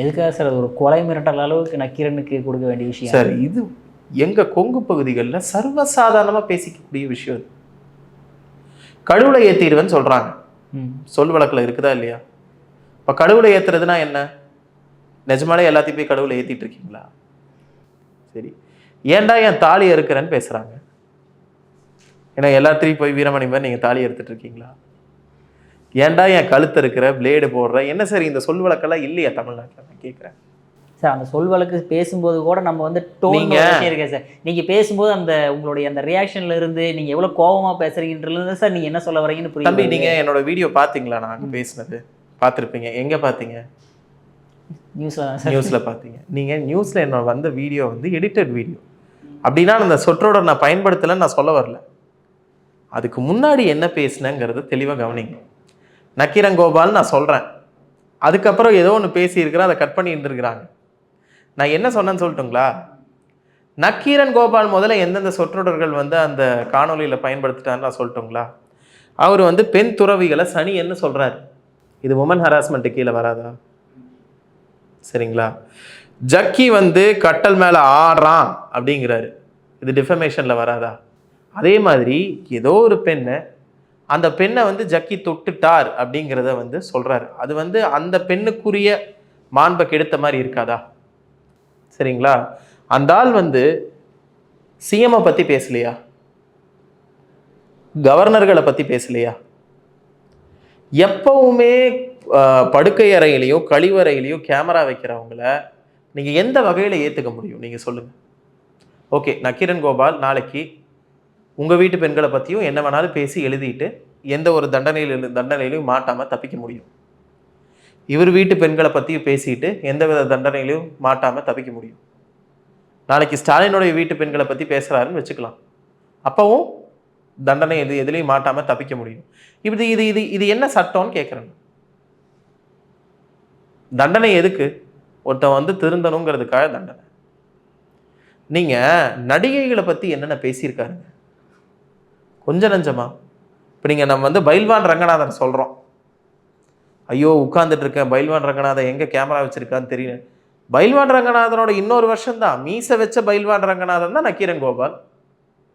எதுக்காக சார் அது ஒரு கொலை மிரட்டல் அளவுக்கு நக்கீரனுக்கு கொடுக்க வேண்டிய விஷயம் சார்? இது எங்கள் கொங்கு பகுதிகளில் சர்வசாதாரணமாக பேசிக்கக்கூடிய விஷயம். அது கடவுளை ஏற்றிடுவேன்னு சொல்கிறாங்க. சொல் வழக்கில் இருக்குதா இல்லையா? இப்போ கடவுளை ஏற்றுறதுனா என்ன? நிஜமாலே எல்லாத்தையும் போய் கடவுளை ஏற்றிட்டு இருக்கீங்களா? சரி, ஏன்டா என் தாலி அறுக்கிறேன்னு பேசுகிறாங்க. ஏன்னா எல்லாத்தையும் போய் வீரமணி மாதிரி நீங்கள் தாலி எடுத்துட்டு இருக்கீங்களா? ஏன்டா என் கழுத்து இருக்கிற பிளேடு போடுற என்ன சார்? இந்த சொல் வழக்கெல்லாம் இல்லையா தமிழ்நாட்டில்? நான் கேட்குறேன் சார். அந்த சொல் வழக்கு பேசும்போது கூட நம்ம வந்து டோன் இருக்கேன் சார். நீங்கள் பேசும்போது அந்த உங்களுடைய அந்த ரியாக்ஷன்ல இருந்து நீங்கள் எவ்வளோ கோபமாக பேசுறீங்கன்றது சார் நீங்கள் என்ன சொல்ல வரீங்கன்னு புரியுது. தம்பி, நீங்கள் என்னோட வீடியோ பார்த்தீங்களா? நான் பேசினது பார்த்துருப்பீங்க. எங்கே பார்த்தீங்க? நியூஸில் பார்த்தீங்க. நீங்கள் நியூஸில் என்னோட வந்த வீடியோ வந்து எடிட்டட் வீடியோ. அப்படின்னா அந்த சொற்றோட நான் பயன்படுத்தலைன்னு நான் சொல்ல வரல. அதுக்கு முன்னாடி என்ன பேசினேங்கிறது தெளிவாக கவனிங்க. நக்கீரன் நான் சொல்கிறேன். அதுக்கப்புறம் ஏதோ ஒன்று பேசியிருக்கிறேன், அதை கட் பண்ணி இருந்துருக்கிறாங்க. நான் என்ன சொன்னேன்னு சொல்லட்டுங்களா? நக்கீரன் கோபால் முதல்ல எந்தெந்த சொற்றொடர்கள் வந்து அந்த காணொலியில் பயன்படுத்திட்டான்னு நான் சொல்லட்டுங்களா? அவர் வந்து பெண் துறவிகளை சனி என்ன சொல்கிறார்? இது உமன் ஹராஸ்மெண்ட்டு கீழே வராதா? சரிங்களா? ஜக்கி வந்து கட்டல் மேலே ஆடுறான் அப்படிங்கிறாரு. இது டிஃபமேஷனில் வராதா? அதே மாதிரி ஏதோ ஒரு பெண்ணை, அந்த பெண்ணை வந்து ஜக்கி தொட்டுட்டார் அப்படிங்கிறத வந்து சொல்கிறாரு. அது வந்து அந்த பெண்ணுக்குரிய மாண்பை கெடுத்த மாதிரி இருக்காதா? சரிங்களா? அந்த ஆள் வந்து சிஎம்ஐ பற்றி பேசலையா? கவர்னர்களை பற்றி பேசலையா? எப்பவுமே படுக்கை அறையிலையும் கழிவறையிலையும் கேமரா வைக்கிறவங்கள நீங்கள் எந்த வகையில் ஏற்றுக்க முடியும்? நீங்கள் சொல்லுங்கள். ஓகே, நக்கீரன் கோபால் நாளைக்கு உங்கள் வீட்டு பெண்களை பற்றியும் என்ன வேணாலும் பேசி எழுதிட்டு எந்த ஒரு தண்டனையிலையும் மாட்டாமல் தப்பிக்க முடியும். இவர் வீட்டு பெண்களை பற்றியும் பேசிட்டு எந்த வித தண்டனையிலையும் மாட்டாமல் தப்பிக்க முடியும். நாளைக்கு ஸ்டாலினுடைய வீட்டு பெண்களை பற்றி பேசுகிறாருன்னு வச்சுக்கலாம். அப்போவும் தண்டனை எதுலேயும் மாட்டாமல் தப்பிக்க முடியும். இது இது இது இது என்ன சட்டம்னு கேட்குறேன். தண்டனை எதுக்கு? ஒருத்தன் வந்து திருந்தணுங்கிறதுக்காக தண்டனை. நீங்கள் நடிகைகளை பற்றி என்னென்ன பேசியிருக்காருங்க? கொஞ்சம் நஞ்சமா? இப்போ நீங்கள் நம்ம வந்து பைல்வான் ரங்கநாதன் சொல்கிறோம். ஐயோ உட்கார்ந்துட்டு இருக்கேன், பைல்வான் ரங்கநாதன் எங்கே கேமரா வச்சுருக்கான்னு தெரியல. பைல்வான் ரங்கநாதனோட இன்னொரு வருஷம் தான் மீசை வச்ச பைல்வான் ரங்கநாதன் தான் நக்கீரன் கோபால்.